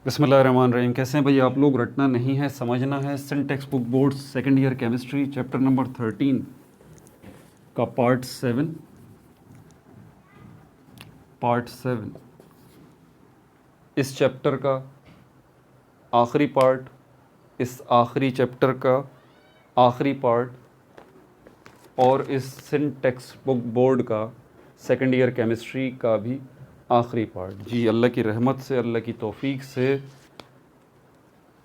बिस्मिल्लाहिर्रहमानिर्रहीम। कैसे हैं भाई आप लोग? रटना नहीं है, समझना है। Syntax book board second year chemistry chapter number 13 का पार्ट 7 इस चैप्टर का आखिरी पार्ट, इस आखिरी चैप्टर का आखिरी पार्ट और इस सिंटेक्स बुक बोर्ड का सेकंड ईयर केमिस्ट्री का भी आखिरी पार्ट। जी अल्लाह की रहमत से, अल्लाह की तौफीक से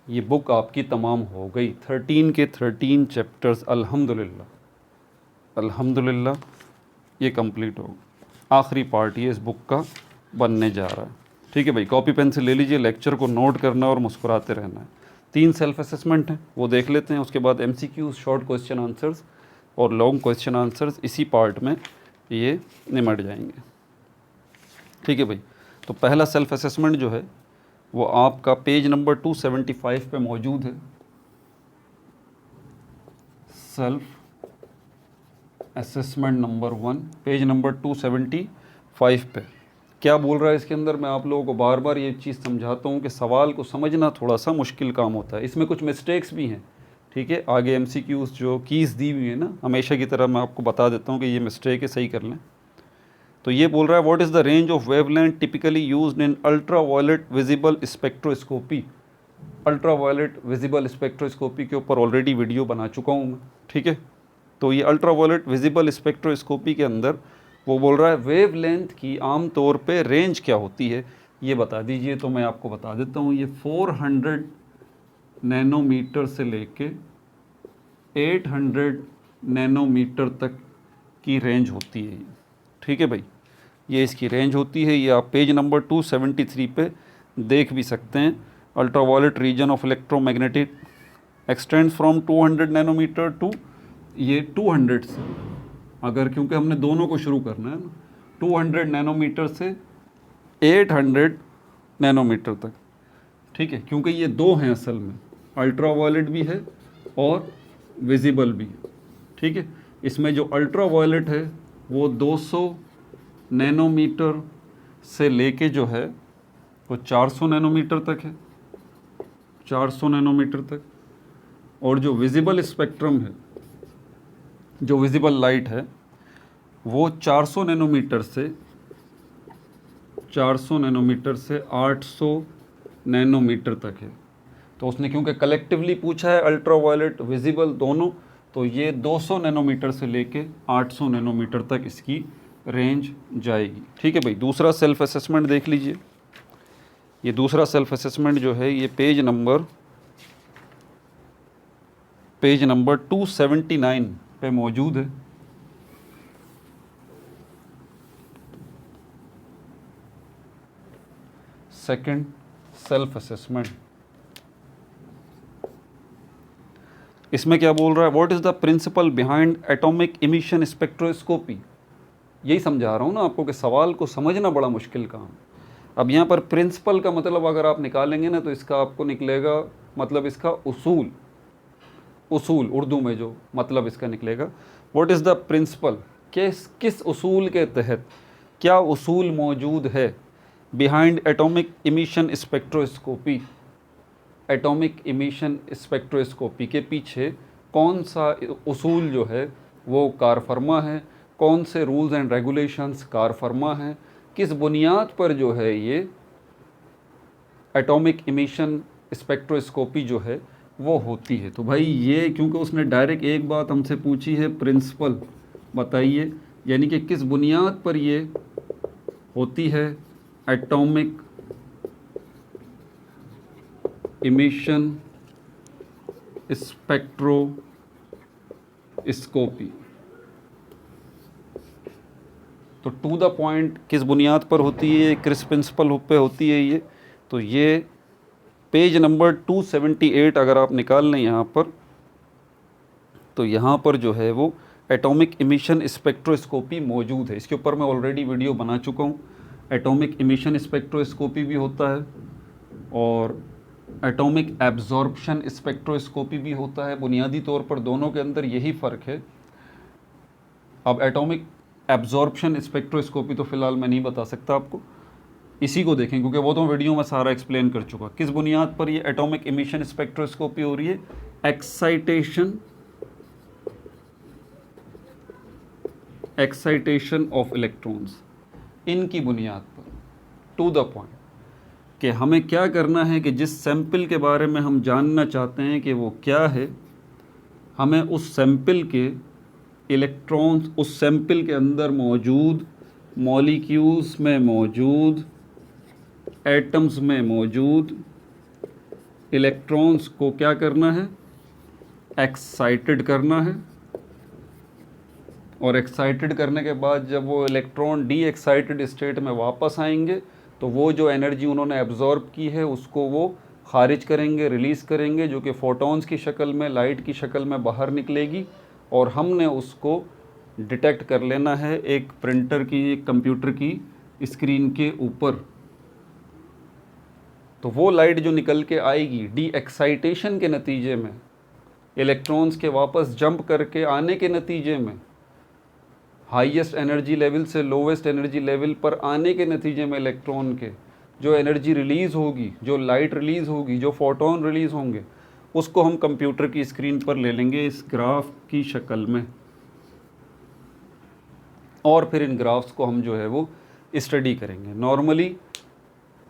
ये बुक आपकी तमाम हो गई। 13 के 13 चैप्टर्स अल्हम्दुलिल्लाह ये कंप्लीट हो। आखिरी पार्ट ये इस बुक का बनने जा रहा है। ठीक है भाई, कॉपी पेन से ले लीजिए, लेक्चर को नोट करना और मुस्कुराते रहना है। 3 सेल्फ असेसमेंट हैं, वो देख लेते हैं। उसके बाद MCQ, शॉर्ट क्वेश्चन आंसर्स और लॉन्ग क्वेश्चन आंसर्स इसी पार्ट में ये निमट जाएंगे। ठीक है भाई, तो पहला सेल्फ असेसमेंट जो है वो आपका पेज नंबर 275 पे मौजूद है। Self assessment number 1 page number 275 पे क्या बोल रहा है इसके अंदर? मैं आप लोगों को बार बार ये चीज़ समझाता हूँ कि सवाल को समझना थोड़ा सा मुश्किल काम होता है। इसमें कुछ मिस्टेक्स भी हैं। ठीक है, आगे MCQs जो कीज़ दी हुई है ना, हमेशा की तरह मैं आपको बता देता हूँ कि ये मिस्टेक है, सही कर लें। तो ये बोल रहा है what is the range of wavelength typically used in ultra violet visible spectroscopy. Ultra violet visible spectroscopy के ऊपर ऑलरेडी वीडियो बना चुका हूँ मैं। ठीक है, तो ये अल्ट्रा वायलेट विजिबल स्पेक्ट्रोस्कोपी के अंदर वो बोल रहा है वेवलेंथ की आम तौर पे रेंज क्या होती है ये बता दीजिए। तो मैं आपको बता देता हूँ, ये 400 नैनोमीटर से लेके 800 नैनोमीटर तक की रेंज होती है। ठीक है भाई, ये इसकी रेंज होती है। ये आप पेज नंबर 273 पे देख भी सकते हैं। Ultraviolet region of electromagnetic extends from 200 nanometre to, ये 200 से, अगर क्योंकि हमने दोनों को शुरू करना है ना, 200 नैनोमीटर से 800 नैनोमीटर तक। ठीक है, क्योंकि ये दो हैं असल में, अल्ट्रावायलेट भी है और विजिबल भी है। ठीक है, इसमें जो अल्ट्रावायलेट है वो 200 नैनोमीटर से लेके जो है वो 400 नैनोमीटर तक है, 400 नैनोमीटर तक। और जो विजिबल स्पेक्ट्रम है, जो विजिबल लाइट है, वो 400 नैनोमीटर से 800 नैनोमीटर तक है। तो उसने क्योंकि कलेक्टिवली पूछा है अल्ट्रावायलेट विजिबल दोनों, तो ये 200 नैनोमीटर से लेके 800 नैनोमीटर तक इसकी रेंज जाएगी। ठीक है भाई, दूसरा सेल्फ असेसमेंट देख लीजिए। ये दूसरा सेल्फ असेसमेंट जो है ये पेज नंबर 279 पे मौजूद है। सेकंड सेल्फ असेसमेंट, इसमें क्या बोल रहा है? What is the principle behind atomic emission spectroscopy. यही समझा रहा हूँ ना आपको कि सवाल को समझना बड़ा मुश्किल काम है। अब यहाँ पर प्रिंसिपल का मतलब अगर आप निकालेंगे ना तो इसका आपको निकलेगा मतलब इसका उसूल, उर्दू में जो मतलब इसका निकलेगा, व्हाट इज़ द प्रिंसिपल, किस उसूल के तहत, क्या उसूल मौजूद है behind atomic emission spectroscopy. Atomic emission spectroscopy के पीछे कौन सा उसूल जो है वो कार फरमा है, कौन से रूल्स एंड रेगुलेशंस कार फरमा है, किस बुनियाद पर जो है ये एटॉमिक इमिशन स्पेक्ट्रोस्कोपी जो है वो होती है। तो भाई ये क्योंकि उसने डायरेक्ट एक बात हमसे पूछी है, प्रिंसिपल बताइए, यानी कि किस बुनियाद पर ये होती है एटॉमिक इमिशन स्पेक्ट्रोस्कोपी। तो टू द पॉइंट किस बुनियाद पर होती है, किस प्रिंसिपल पे होती है ये, तो ये पेज नंबर 278 अगर आप निकाल लें यहाँ पर, तो यहाँ पर जो है वो एटॉमिक इमिशन स्पेक्ट्रोस्कोपी मौजूद है। इसके ऊपर मैं ऑलरेडी वीडियो बना चुका हूँ। एटॉमिक इमिशन स्पेक्ट्रोस्कोपी भी होता है और एटॉमिक एब्जॉर्प्शन स्पेक्ट्रोस्कोपी भी होता है। बुनियादी तौर पर दोनों के अंदर यही फ़र्क है। अब एटॉमिक एब्जॉर्प्शन स्पेक्ट्रोस्कोपी तो फ़िलहाल मैं नहीं बता सकता आपको, इसी को देखें, क्योंकि वो तो वीडियो में सारा एक्सप्लेन कर चुका। किस बुनियाद पर ये एटॉमिक इमिशन स्पेक्ट्रोस्कोपी हो रही है? एक्साइटेशन ऑफ इलेक्ट्रॉन्स, इनकी बुनियाद पर। टू द पॉइंट कि हमें क्या करना है कि जिस सैंपल के बारे में हम जानना चाहते हैं कि वो क्या है, हमें उस सैंपल के इलेक्ट्रॉन्स, उस सैंपल के अंदर मौजूद मॉलिक्यूल्स में मौजूद, एटम्स में मौजूद इलेक्ट्रॉन्स को क्या करना है? एक्साइटेड करना है। और एक्साइटेड करने के बाद जब वो इलेक्ट्रॉन डी एक्साइटेड स्टेट में वापस आएंगे तो वो जो एनर्जी उन्होंने एब्जॉर्ब की है उसको वो खारिज करेंगे, रिलीज़ करेंगे, जो कि फोटॉन्स की शक्ल में, लाइट की शक्ल में बाहर निकलेगी। और हमने उसको डिटेक्ट कर लेना है एक प्रिंटर की, एक कंप्यूटर की स्क्रीन के ऊपर। तो वो लाइट जो निकल के आएगी डी एक्साइटेशन के नतीजे में, इलेक्ट्रॉन्स के वापस जंप करके आने के नतीजे में, हाईएस्ट एनर्जी लेवल से लोवेस्ट एनर्जी लेवल पर आने के नतीजे में इलेक्ट्रॉन के जो एनर्जी रिलीज़ होगी, जो लाइट रिलीज़ होगी, जो फोटोन रिलीज़ होंगे, उसको हम कंप्यूटर की स्क्रीन पर ले लेंगे इस ग्राफ की शक्ल में। और फिर इन ग्राफ्स को हम जो है वो स्टडी करेंगे। नॉर्मली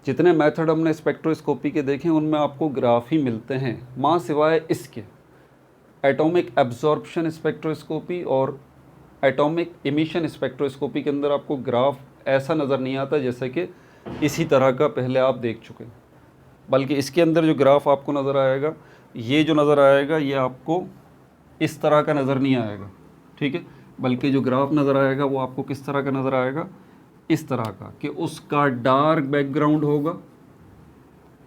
जितने मेथड हमने स्पेक्ट्रोस्कोपी के देखे उनमें आपको ग्राफ ही मिलते हैं, माँ सिवाय इसके एटॉमिक एब्जॉर्प्शन स्पेक्ट्रोस्कोपी और एटॉमिक इमिशन स्पेक्ट्रोस्कोपी के अंदर आपको ग्राफ ऐसा नज़र नहीं आता जैसे कि इसी तरह का पहले आप देख चुके हैं। बल्कि इसके अंदर जो ग्राफ आपको नज़र आएगा, ये जो नज़र आएगा ये आपको इस तरह का नज़र नहीं आएगा, ठीक है। बल्कि जो ग्राफ नज़र आएगा वो आपको किस तरह का नज़र आएगा? इस तरह का कि उसका डार्क बैकग्राउंड होगा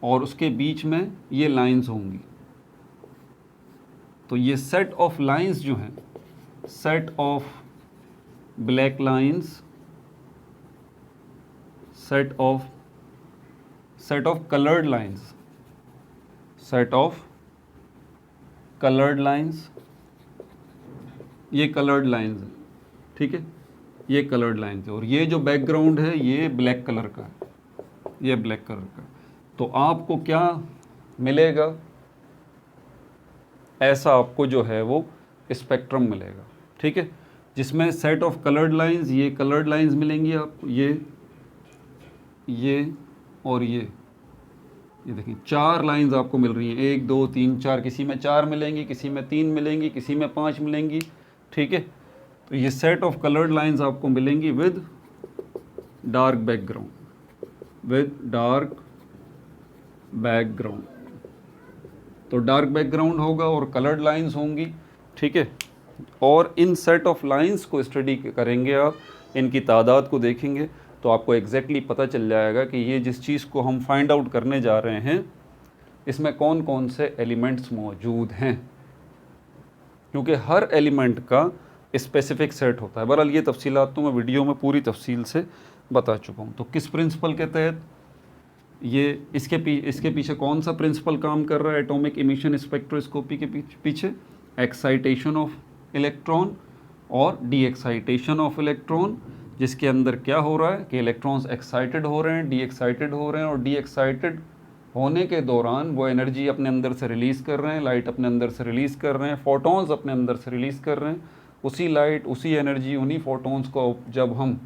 और उसके बीच में ये लाइंस होंगी। तो ये सेट ऑफ लाइंस जो हैं, set of black lines, set of coloured lines, set of coloured lines, ये कलर्ड लाइंस है, ठीक है, ये कलर्ड लाइंस है। और ये जो बैकग्राउंड है ये ब्लैक कलर का है, ये ब्लैक कलर का। तो आपको क्या मिलेगा? ऐसा आपको जो है वो स्पेक्ट्रम मिलेगा, ठीक है, जिसमें सेट ऑफ कलर्ड लाइंस, ये कलर्ड लाइंस मिलेंगी आपको, ये और ये देखिए 4 लाइंस आपको मिल रही हैं, 1 2 3 4, किसी में 4 मिलेंगी, किसी में 3 मिलेंगी, किसी में 5 मिलेंगी, ठीक है। तो ये सेट ऑफ कलर्ड लाइंस आपको मिलेंगी with dark background, with dark background. तो डार्क बैकग्राउंड होगा और कलर्ड लाइंस होंगी, ठीक है। और इन सेट ऑफ लाइंस को स्टडी करेंगे आप, इनकी तादाद को देखेंगे तो आपको एग्जैक्टली पता चल जाएगा कि ये जिस चीज़ को हम फाइंड आउट करने जा रहे हैं इसमें कौन कौन से एलिमेंट्स मौजूद हैं, क्योंकि हर एलिमेंट का स्पेसिफिक सेट होता है। बहरहाल ये तफसीलात तो मैं वीडियो में पूरी तफसील से बता चुका हूँ। तो किस प्रिंसिपल के तहत ये इसके पीछे कौन सा प्रिंसिपल काम कर रहा है एटॉमिक इमिशन स्पेक्ट्रोस्कोपी के पीछे? एक्साइटेशन ऑफ इलेक्ट्रॉन और डी एक्साइटेशन ऑफ इलेक्ट्रॉन, जिसके अंदर क्या हो रहा है कि इलेक्ट्रॉन्स एक्साइटेड हो रहे हैं, डी एक्साइटेड हो रहे हैं, और डी एक्साइटेड होने के दौरान वो एनर्जी अपने अंदर से रिलीज़ कर रहे हैं, लाइट अपने अंदर से रिलीज़ कर रहे हैं, फोटॉन्स अपने अंदर से रिलीज़ कर रहे हैं। उसी लाइट, उसी एनर्जी, उन्हीं फोटॉन्स को जब हम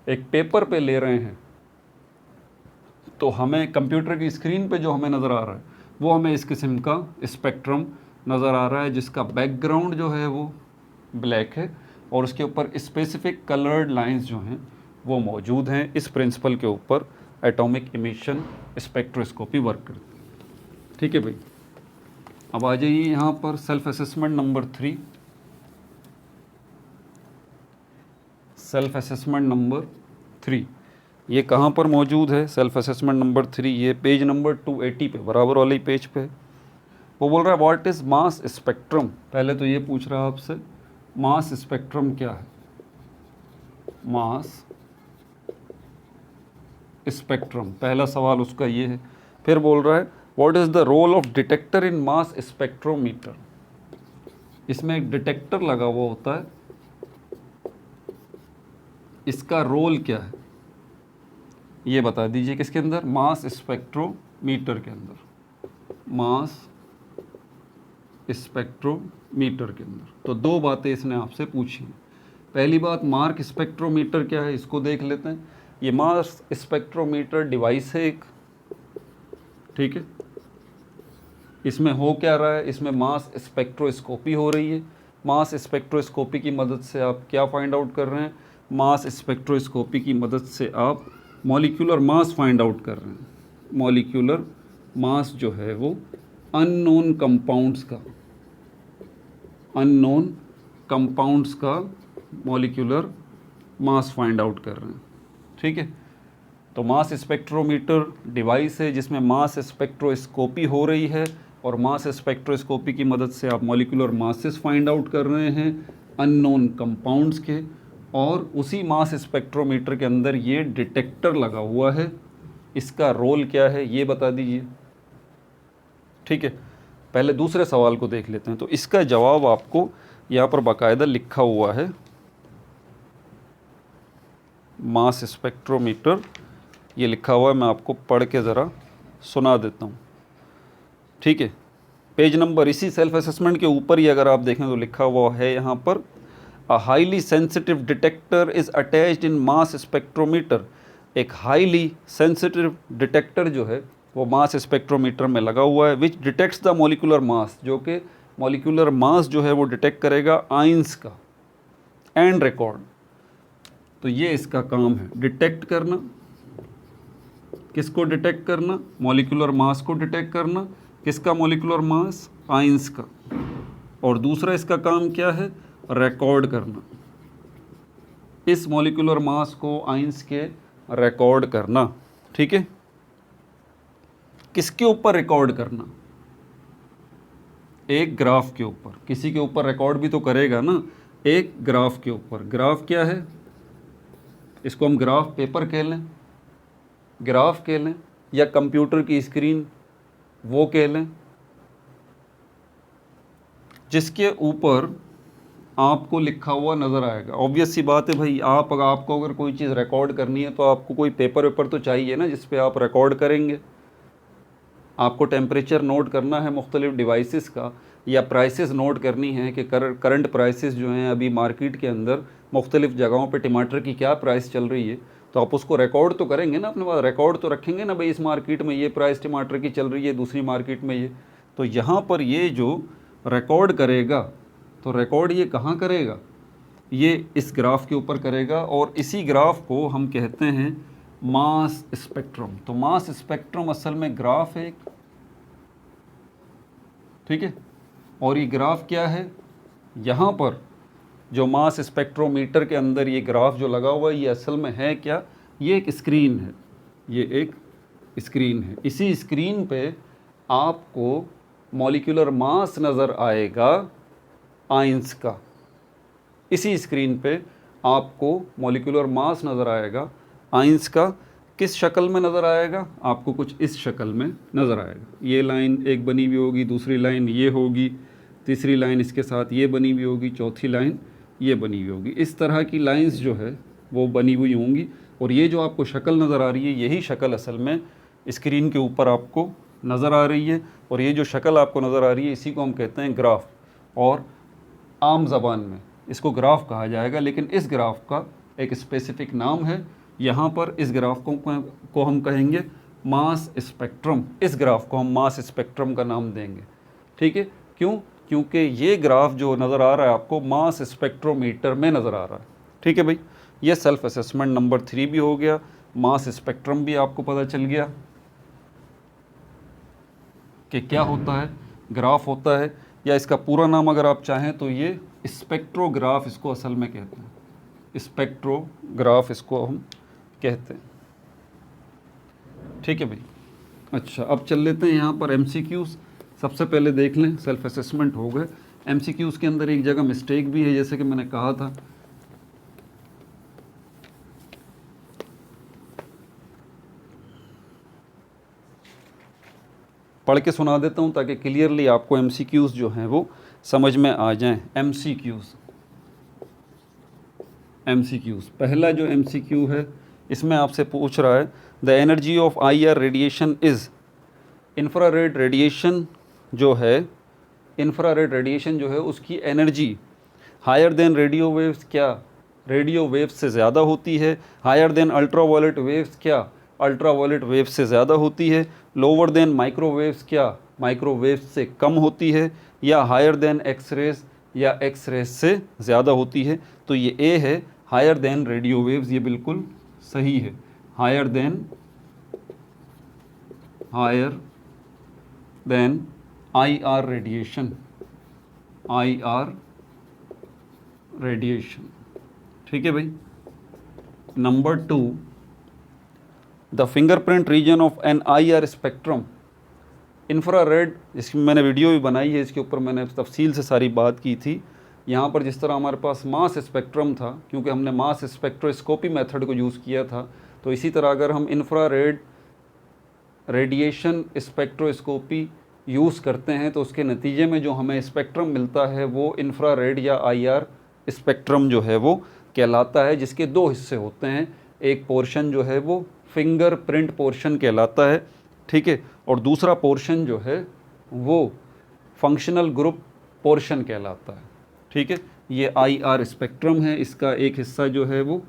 एक पेपर पे ले रहे हैं तो हमें कंप्यूटर की स्क्रीन पे जो हमें नज़र आ रहा है वो हमें इस किस्म का स्पेक्ट्रम नज़र आ रहा है, जिसका बैकग्राउंड जो है वो ब्लैक है और उसके ऊपर स्पेसिफिक कलर्ड लाइंस जो हैं वो मौजूद हैं। इस प्रिंसिपल के ऊपर एटॉमिक इमिशन स्पेक्ट्रोस्कोपी वर्क करती है, ठीक है भाई। अब आ जाइए यहाँ पर self assessment number 3। Self assessment number 3 ये कहाँ पर मौजूद है? सेल्फ असेसमेंट नंबर 3 ये पेज नंबर 280 पे, बराबर वाले पेज पे। वो बोल रहा है व्हाट इज़ मास स्पेक्ट्रम। पहले तो ये पूछ रहा है आपसे मास स्पेक्ट्रम क्या है, मास स्पेक्ट्रम, पहला सवाल उसका ये है। फिर बोल रहा है what is the role of detector in mass spectrometer. इसमें एक डिटेक्टर लगा हुआ होता है, इसका रोल क्या है? ये बता दीजिए किसके अंदर, मास स्पेक्ट्रोमीटर के अंदर, मास स्पेक्ट्रोमीटर के अंदर। तो दो बातें इसने आपसे पूछी हैं। पहली बात, मार्क स्पेक्ट्रोमीटर क्या है, इसको देख लेते हैं। ये मास स्पेक्ट्रोमीटर डिवाइस है एक, ठीक है। इसमें हो क्या रहा है, इसमें मास स्पेक्ट्रोस्कोपी हो रही है। मास स्पेक्ट्रोस्कोपी की मदद से आप क्या फाइंड आउट कर रहे हैं, मास स्पेक्ट्रोस्कोपी की मदद से आप मॉलिक्यूलर मास फाइंड आउट कर रहे हैं। मॉलिक्यूलर मास जो है वो अननोन कंपाउंड्स का, अननोन कंपाउंड्स का मॉलिक्यूलर मास फाइंड आउट कर रहे हैं, ठीक है। तो मास स्पेक्ट्रोमीटर डिवाइस है जिसमें मास स्पेक्ट्रोस्कोपी हो रही है, और मास स्पेक्ट्रोस्कोपी की मदद से आप मॉलिक्यूलर मासेस फाइंड आउट कर रहे हैं अननोन कंपाउंड्स के। और उसी मास स्पेक्ट्रोमीटर के अंदर ये डिटेक्टर लगा हुआ है, इसका रोल क्या है ये बता दीजिए, ठीक है। पहले दूसरे सवाल को देख लेते हैं। तो इसका जवाब आपको यहाँ पर बाकायदा लिखा हुआ है, मास स्पेक्ट्रोमीटर ये लिखा हुआ है, मैं आपको पढ़ के ज़रा सुना देता हूँ, ठीक है। पेज नंबर इसी सेल्फ असेसमेंट के ऊपर ही अगर आप देखें तो लिखा हुआ है यहाँ पर, a highly sensitive detector is attached in mass spectrometer. एक हाईली सेंसिटिव डिटेक्टर जो है वो मास स्पेक्ट्रोमीटर में लगा हुआ है, विच डिटेक्ट्स द मॉलिक्यूलर मास, जो कि मॉलिक्यूलर मास जो है वो डिटेक्ट करेगा आइंस का, एंड रिकॉर्ड। तो ये इसका काम है, डिटेक्ट करना। किसको डिटेक्ट करना, मॉलिक्यूलर मास को डिटेक्ट करना। किसका मॉलिक्यूलर मास, आइंस का। और दूसरा इसका काम क्या है, रिकॉर्ड करना, इस मॉलिक्यूलर मास को आइंस के रिकॉर्ड करना, ठीक है। किसके ऊपर रिकॉर्ड करना, एक ग्राफ के ऊपर। किसी के ऊपर रिकॉर्ड भी तो करेगा ना, एक ग्राफ के ऊपर। ग्राफ क्या है, इसको हम ग्राफ पेपर कह लें, ग्राफ कह लें, या कंप्यूटर की स्क्रीन वो कह लें, जिसके ऊपर आपको लिखा हुआ नज़र आएगा। ऑब्वियस सी बात है भाई, आपको अगर कोई चीज़ रिकॉर्ड करनी है तो आपको कोई पेपर वेपर तो चाहिए ना जिस पे आप रिकॉर्ड करेंगे। आपको टेम्परेचर नोट करना है मुख्तलिफ डिवाइसेस का, या प्राइसेस नोट करनी है कि करंट प्राइसेस जो हैं अभी मार्केट के अंदर मुख्तलिफ जगहों पे टमाटर की क्या प्राइस चल रही है, तो आप उसको रिकॉर्ड तो करेंगे ना, अपने पास रिकॉर्ड तो रखेंगे ना भाई, इस मार्केट में ये प्राइस टमाटर की चल रही है, दूसरी मार्केट में ये। तो यहाँ पर ये जो रिकॉर्ड करेगा, तो रिकॉर्ड ये कहाँ करेगा, ये इस ग्राफ के ऊपर करेगा, और इसी ग्राफ को हम कहते हैं मास स्पेक्ट्रम। तो मास स्पेक्ट्रम असल में ग्राफ है, ठीक है। और ये ग्राफ क्या है, यहाँ पर जो मास स्पेक्ट्रोमीटर के अंदर ये ग्राफ जो लगा हुआ है, ये असल में है क्या, ये एक स्क्रीन है, ये एक स्क्रीन है। इसी स्क्रीन पे आपको मॉलिक्यूलर मास नज़र आएगा आइंस का। इसी स्क्रीन पे आपको मॉलिक्यूलर मास नज़र आएगा आइंस का। किस शक्ल में नज़र आएगा, आपको कुछ इस शक्ल में नज़र आएगा। ये लाइन एक बनी हुई होगी, दूसरी लाइन ये होगी, तीसरी लाइन इसके साथ ये बनी हुई होगी, चौथी लाइन ये बनी हुई होगी। इस तरह की लाइंस जो है वो बनी हुई होंगी, और ये जो आपको शक्ल नज़र आ रही है, यही शक्ल असल में स्क्रीन के ऊपर आपको नज़र आ रही है। और ये जो शक्ल आपको नज़र आ रही है, इसी को हम कहते हैं ग्राफ, और आम ज़बान में इसको ग्राफ कहा जाएगा। लेकिन इस ग्राफ का एक स्पेसिफ़िक नाम है, यहाँ पर इस ग्राफ को हम कहेंगे मास स्पेक्ट्रम। इस ग्राफ को हम मास स्पेक्ट्रम का नाम देंगे, ठीक है। क्यों, क्योंकि ये ग्राफ जो नज़र आ रहा है आपको मास स्पेक्ट्रोमीटर में नज़र आ रहा है, ठीक है भाई। ये सेल्फ असेसमेंट नंबर 3 भी हो गया, मास स्पेक्ट्रम भी आपको पता चल गया कि क्या होता है, ग्राफ होता है, या इसका पूरा नाम अगर आप चाहें तो ये स्पेक्ट्रोग्राफ इसको असल में कहते हैं, स्पेक्ट्रोग्राफ इसको हम कहते हैं, ठीक है भाई। अच्छा, अब चल लेते हैं यहाँ पर MCQs। सबसे पहले देख लें, सेल्फ असेसमेंट हो गए। MCQs के अंदर एक जगह मिस्टेक भी है, जैसे कि मैंने कहा था, पढ़ के सुना देता हूँ ताकि क्लियरली आपको MCQs जो हैं वो समझ में आ जाएं। MCQs पहला जो MCQ है इसमें आपसे पूछ रहा है the energy of IR radiation is, infrared radiation जो है, इंफ्रारेड रेडिएशन जो है उसकी energy higher than radio waves, क्या रेडियो वेव्स से ज़्यादा होती है, हायर देन अल्ट्रावायलेट वेव्स, क्या अल्ट्रावायलेट वेव्स से ज़्यादा होती है, लोअर देन माइक्रोवेव्स, क्या माइक्रोवेव्स से कम होती है, या हायर देन एक्सरेज, या एक्सरेज से ज़्यादा होती है। तो ये ए है हायर देन रेडियो वेव्स, ये बिल्कुल सही है। Higher than IR radiation, IR radiation, ठीक है भाई। Number 2, the fingerprint region of an IR spectrum, infrared, इसकी मैंने वीडियो भी बनाई है, इसके ऊपर मैंने तफसील से सारी बात की थी। यहाँ पर जिस तरह हमारे पास मास स्पेक्ट्रम था, क्योंकि हमने मास स्पेक्ट्रोस्कोपी मेथड को यूज़ किया था, तो इसी तरह अगर हम इंफ्रारेड रेडिएशन स्पेक्ट्रोस्कोपी यूज़ करते हैं तो उसके नतीजे में जो हमें स्पेक्ट्रम मिलता है वो इंफ्रारेड या IR स्पेक्ट्रम जो है वो कहलाता है, जिसके दो हिस्से होते हैं। एक पोर्शन जो है वो फिंगरप्रिंट पोर्शन कहलाता है, ठीक है, और दूसरा पोर्शन जो है वो फंक्शनल ग्रुप पोर्शन कहलाता है, ठीक है। ये IR स्पेक्ट्रम है, इसका एक हिस्सा जो है वो,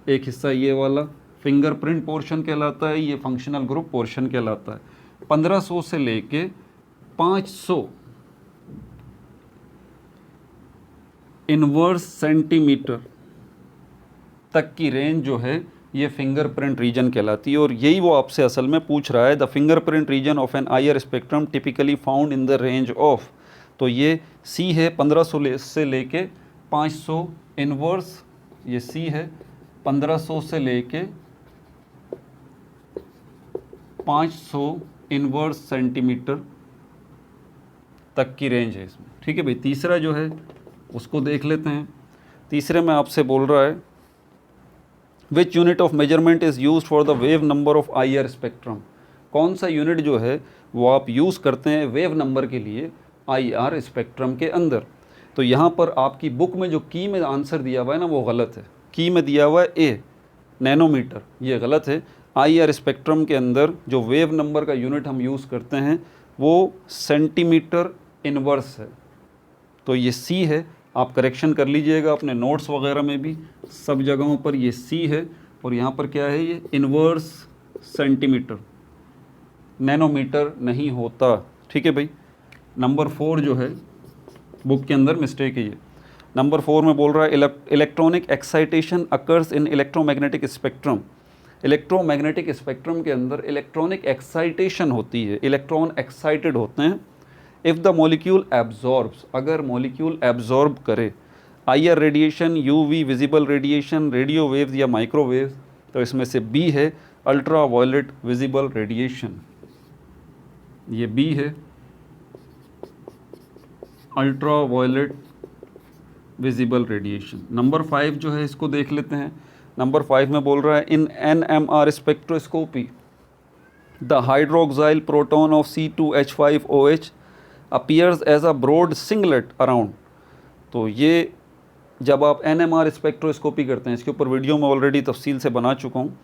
एक हिस्सा ये वाला फिंगरप्रिंट पोर्शन कहलाता है, ये फंक्शनल ग्रुप पोर्शन कहलाता है। 1500 से लेके 500 इनवर्स सेंटीमीटर तक की रेंज जो है ये फिंगरप्रिंट रीजन कहलाती है, और यही वो आपसे असल में पूछ रहा है। The fingerprint region of an IR spectrum typically found in the range of, तो ये C है 1500 से लेके 500 इनवर्स, ये C है 1500 से लेके 500 इनवर्स सेंटीमीटर तक की रेंज है इसमें, ठीक है भाई। तीसरा जो है उसको देख लेते हैं। तीसरे में आपसे बोल रहा है which unit of measurement is used for the wave number of IR spectrum, कौन सा यूनिट जो है वो आप यूज़ करते हैं वेव नंबर के लिए IR स्पेक्ट्रम के अंदर। तो यहाँ पर आपकी बुक में जो की में आंसर दिया हुआ है ना वो गलत है। की में दिया हुआ है A नैनोमीटर, ये गलत है। IR स्पेक्ट्रम के अंदर जो वेव नंबर का यूनिट हम यूज़ करते हैं वो सेंटीमीटर इनवर्स है, तो ये C है। आप करेक्शन कर लीजिएगा अपने नोट्स वगैरह में भी, सब जगहों पर ये C है, और यहाँ पर क्या है, ये इनवर्स सेंटीमीटर, नैनोमीटर नहीं होता, ठीक है भाई। नंबर 4 जो है बुक के अंदर मिस्टेक है ये। नंबर 4 में बोल रहा है electronic excitation occurs in electromagnetic spectrum, electromagnetic spectrum के अंदर इलेक्ट्रॉनिक एक्साइटेशन होती है, इलेक्ट्रॉन एक्साइटेड होते हैं। इफ़ द मॉलिक्यूल एब्जॉर्ब्स, अगर मॉलिक्यूल एब्जॉर्ब करे IR radiation, UV visible radiation, radio waves या माइक्रोवेव्स, तो इसमें से B है अल्ट्रा वायलेट विजिबल रेडिएशन, ये B है ultra violet visible radiation. Number 5 जो है इसको देख लेते हैं। नंबर 5 में बोल रहा है in NMR spectroscopy the hydroxyl proton of C2H5OH appears as a broad singlet around. तो ये जब आप NMR स्पेक्ट्रोस्कोपी करते हैं, इसके ऊपर वीडियो में ऑलरेडी तफसील से बना चुका हूँ।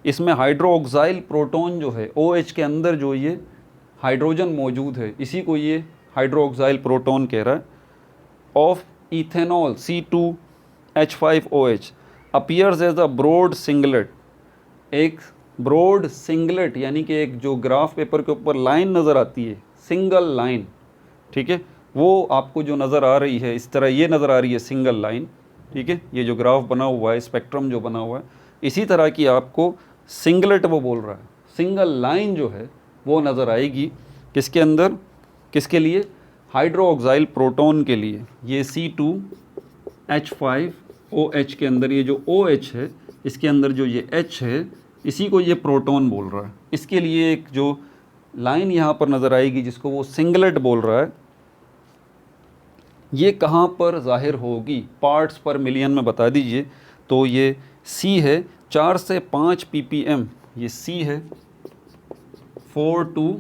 इसमें हाइड्रोक्साइल प्रोटॉन जो है OH के अंदर जो ये हाइड्रोजन मौजूद है, इसी को ये हाइड्रोक्साइल प्रोटॉन कह रहा है। Of ethanol C2H5OH appears as a broad singlet, एक ब्रॉड सिंगलेट यानी कि एक जो ग्राफ पेपर के ऊपर लाइन नज़र आती है, सिंगल लाइन, ठीक है, वो आपको जो नज़र आ रही है इस तरह ये नज़र आ रही है सिंगल लाइन, ठीक है। ये जो ग्राफ बना हुआ है, स्पेक्ट्रम जो बना हुआ है, इसी तरह की आपको सिंगलेट वो बोल रहा है, सिंगल लाइन जो है वो नज़र आएगी किसके अंदर, किसके लिए, हाइड्रोक्साइल प्रोटॉन के लिए। ये C2H5OH के अंदर ये जो OH है, इसके अंदर जो ये H है, इसी को ये प्रोटॉन बोल रहा है। इसके लिए एक जो लाइन यहाँ पर नज़र आएगी जिसको वो सिंगलेट बोल रहा है, ये कहाँ पर ज़ाहिर होगी, पार्ट्स पर मिलियन में बता दीजिए। तो ये C है 4 से 5 ppm, ये C है 4 to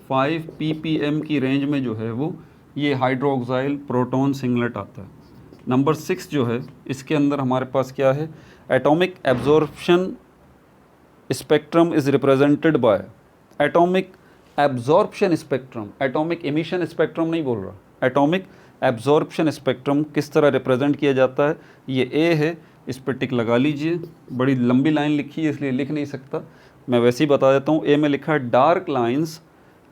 5 ppm की रेंज में जो है वो ये हाइड्रोक्साइल प्रोटॉन सिंगलेट आता है। नंबर 6 जो है इसके अंदर हमारे पास क्या है, atomic absorption spectrum is represented by atomic absorption spectrum, atomic emission spectrum नहीं बोल रहा, एटॉमिक एब्जॉर्प्शन स्पेक्ट्रम किस तरह रिप्रेजेंट किया जाता है, ये ए है, इस पर टिक लगा लीजिए। बड़ी लंबी लाइन लिखी है इसलिए लिख नहीं सकता, मैं वैसे ही बता देता हूँ। ए में लिखा है dark lines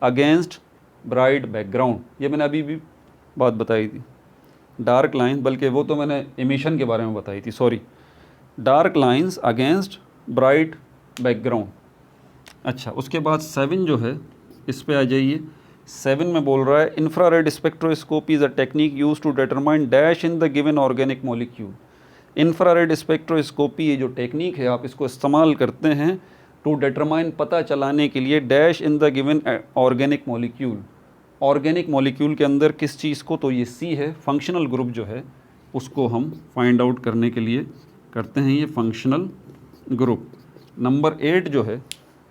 against bright background, ये मैंने अभी भी बात बताई थी, डार्क लाइन, बल्कि वो तो मैंने एमिशन के बारे में बताई थी, sorry, dark lines against bright background. अच्छा, उसके बाद 7 जो है इस पे आ जाइए। 7 में बोल रहा है infrared spectroscopy is a technique use to determine dash in the given organic molecule. Infrared spectroscopy, ये जो टेक्निक है आप इसको इस्तेमाल करते हैं टू डिटरमाइन, पता चलाने के लिए, dash in the given organic molecule, organic molecule के अंदर किस चीज़ को, तो ये सी है, फंक्शनल ग्रुप जो है उसको हम फाइंड आउट करने के लिए करते हैं ये फंक्शनल ग्रुप। नंबर 8 जो है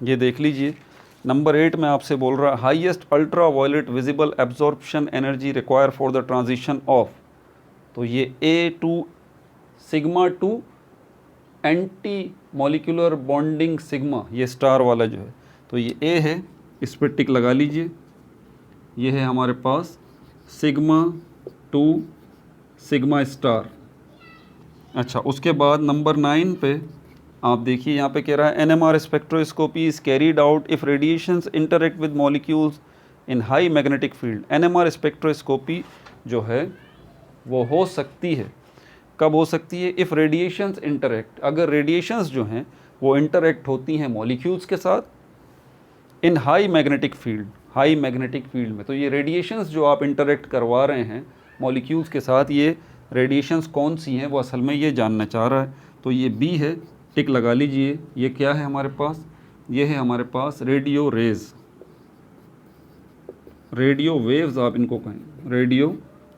ये देख लीजिए, नंबर 8 में आपसे बोल रहा है highest ultra violet visible absorption energy require for the transition of, तो ये a to sigma to anti molecular bonding sigma, ये स्टार वाला जो है, तो ये ए है, इस पर टिक लगा लीजिए। ये है हमारे पास सिग्मा टू सिग्मा स्टार। अच्छा, उसके बाद नंबर 9 पे आप देखिए, यहाँ पे कह रहा है NMR spectroscopy is carried out if radiations interact with molecules in high magnetic field. NMR spectroscopy जो है वो हो सकती है, कब हो सकती है, इफ़ रेडिएशंस इंटरेक्ट, अगर रेडिएशंस जो हैं वो इंटरेक्ट होती हैं मॉलिक्यूल्स के साथ इन high magnetic field, high magnetic field में। तो ये रेडिएशंस जो आप इंटरेक्ट करवा रहे हैं मॉलिक्यूल्स के साथ, ये रेडिएशंस कौन सी हैं वो असल में ये जानना चाह रहा है, तो ये बी है, टिक लगा लीजिए। ये क्या है हमारे पास, ये है हमारे पास रेडियो रेज, रेडियो वेव्स आप इनको कहें, रेडियो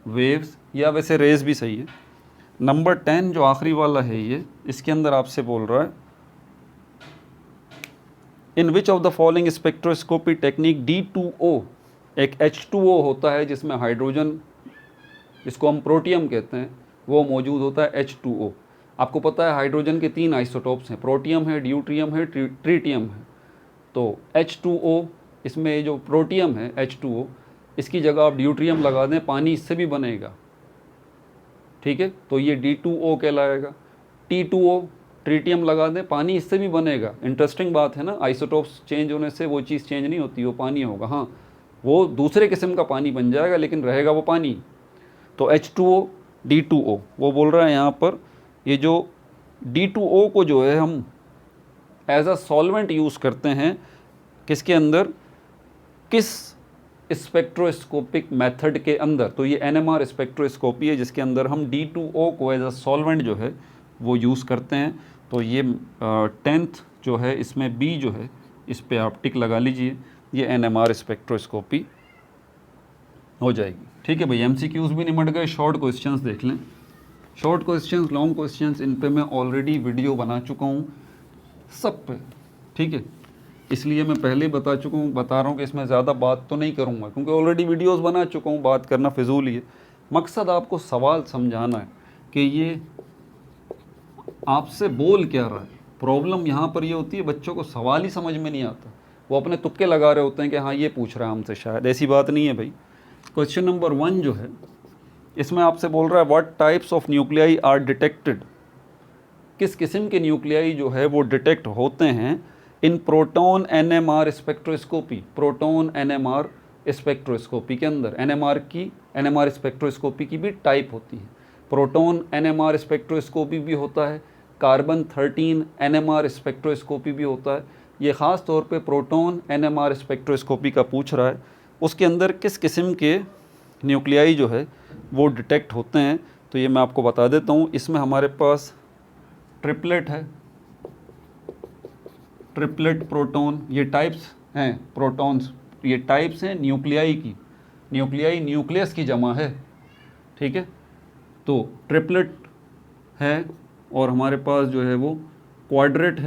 वेव्स, या वैसे रेज भी सही है। नंबर 10 जो आखिरी वाला है ये, इसके अंदर आपसे बोल रहा है in which of the following spectroscopy technique D2O, एक H2O होता है जिसमें हाइड्रोजन, जिसको हम प्रोटियम कहते हैं, वो मौजूद होता है H2O। आपको पता है हाइड्रोजन के 3 आइसोटोप्स हैं, प्रोटियम है, ड्यूट्रियम है, ट्रीटियम है। तो H2O, इसमें जो प्रोटियम है H2O, इसकी जगह आप ड्यूट्रियम लगा दें, पानी इससे भी बनेगा, ठीक है, तो ये D2O कहलाएगा। T2O, ट्रीटियम लगा दें, पानी इससे भी बनेगा। इंटरेस्टिंग बात है ना, आइसोटोप्स चेंज होने से वो चीज़ चेंज नहीं होती, वो पानी होगा, हाँ वो दूसरे किस्म का पानी बन जाएगा लेकिन रहेगा वो पानी। तो H2O, D2O, वो बोल रहा है यहाँ पर, ये जो D2O को जो है हम एज अ सॉल्वेंट यूज़ करते हैं किसके अंदर, किस स्पेक्ट्रोस्कोपिक मेथड के अंदर, तो ये NMR स्पेक्ट्रोस्कोपी है जिसके अंदर हम D2O को एज अ सॉल्वेंट जो है वो यूज़ करते हैं। तो ये 10th जो है इसमें B जो है, इस पे आप टिक लगा लीजिए, ये NMR स्पेक्ट्रोस्कोपी हो जाएगी। ठीक है भाई, MCQs भी निमट गए, शॉर्ट क्वेश्चंस देख लें। शॉर्ट क्वेश्चंस, लॉन्ग क्वेश्चंस, इन पे मैं ऑलरेडी वीडियो बना चुका हूँ सब पे, ठीक है, इसलिए मैं पहले ही बता रहा हूँ कि इसमें ज़्यादा बात तो नहीं करूँगा क्योंकि ऑलरेडी वीडियोस बना चुका हूँ, बात करना फिजूल ही है। मकसद आपको सवाल समझाना है कि ये आपसे बोल क्या रहा है। प्रॉब्लम यहाँ पर ये होती है बच्चों को सवाल ही समझ में नहीं आता, वो अपने तुक्के लगा रहे होते हैं कि हाँ ये पूछ रहा है हमसे, शायद ऐसी बात नहीं है भाई। क्वेश्चन नंबर 1 जो है इसमें आपसे बोल रहा है what types of nuclei are detected, किस किस्म के न्यूक्लियाई जो है वो डिटेक्ट होते हैं in proton NMR spectroscopy, proton NMR spectroscopy के अंदर। NMR स्पेक्ट्रोस्कोपी की भी टाइप होती है, प्रोटॉन NMR स्पेक्ट्रोस्कोपी भी होता है, कार्बन 13 NMR स्पेक्ट्रोस्कोपी भी होता है। ये ख़ास तौर पे प्रोटॉन NMR स्पेक्ट्रोस्कोपी का पूछ रहा है, उसके अंदर किस किस्म के न्यूक्लियाई जो है वो डिटेक्ट होते हैं। तो ये मैं आपको बता देता हूँ, इसमें हमारे पास ट्रिपलेट है, ट्रिपलेट प्रोटॉन, ये टाइप्स हैं प्रोटॉन्स, ये टाइप्स हैं न्यूक्लियाई की, न्यूक्लियाई न्यूक्लियस की जमा है, ठीक है। तो ट्रिपलेट है और हमारे पास जो है वो क्वाड्रेट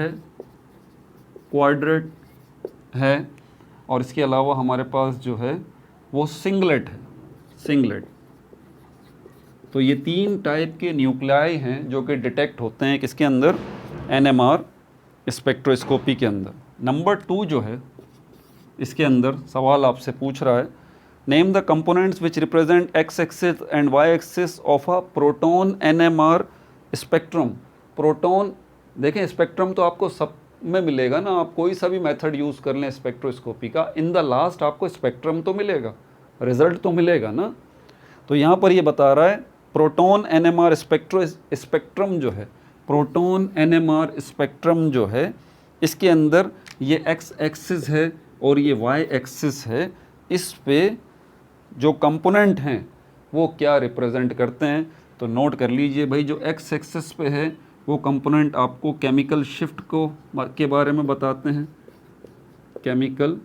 है और इसके अलावा हमारे पास जो है वो सिंगलेट है, सिंगलेट। तो ये 3 टाइप के न्यूक्लियाई हैं जो कि डिटेक्ट होते हैं किसके अंदर, NMR स्पेक्ट्रोस्कोपी के अंदर। नंबर 2 जो है इसके अंदर सवाल आपसे पूछ रहा है, name the components which represent X axis and Y axis of a proton NMR spectrum. Proton देखें, स्पेक्ट्रम तो आपको सब में मिलेगा ना, आप कोई सा भी मेथड यूज़ कर लें स्पेक्ट्रोस्कोपी का, इन द लास्ट आपको स्पेक्ट्रम तो मिलेगा, रिजल्ट तो मिलेगा ना। तो यहाँ पर ये बता रहा है प्रोटॉन NMR स्पेक्ट्रम जो है, प्रोटॉन NMR स्पेक्ट्रम जो है, इसके अंदर ये एक्स एक्सिस है और ये वाई एक्सिस है, इस पे जो कंपोनेंट हैं वो क्या रिप्रेजेंट करते हैं। तो नोट कर लीजिए भाई, जो एक्स एक्सिस पे है वो कंपोनेंट आपको केमिकल शिफ्ट के बारे में बताते हैं, केमिकल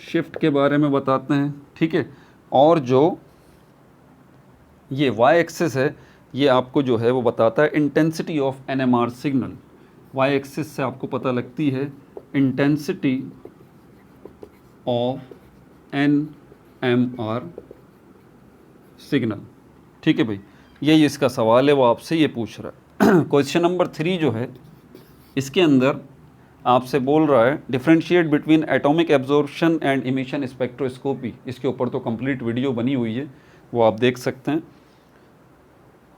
शिफ्ट के बारे में बताते हैं, ठीक है। और जो ये वाई एक्सिस है ये आपको जो है वो बताता है intensity of NMR signal. Y axis से आपको पता लगती है इंटेंसिटी ऑफ NMR सिग्नल, ठीक है भाई। यही इसका सवाल है, वो आपसे ये पूछ रहा है। क्वेश्चन नंबर 3 जो है इसके अंदर आपसे बोल रहा है differentiate between atomic absorption and emission spectroscopy. इसके ऊपर तो कंप्लीट वीडियो बनी हुई है, वो आप देख सकते हैं।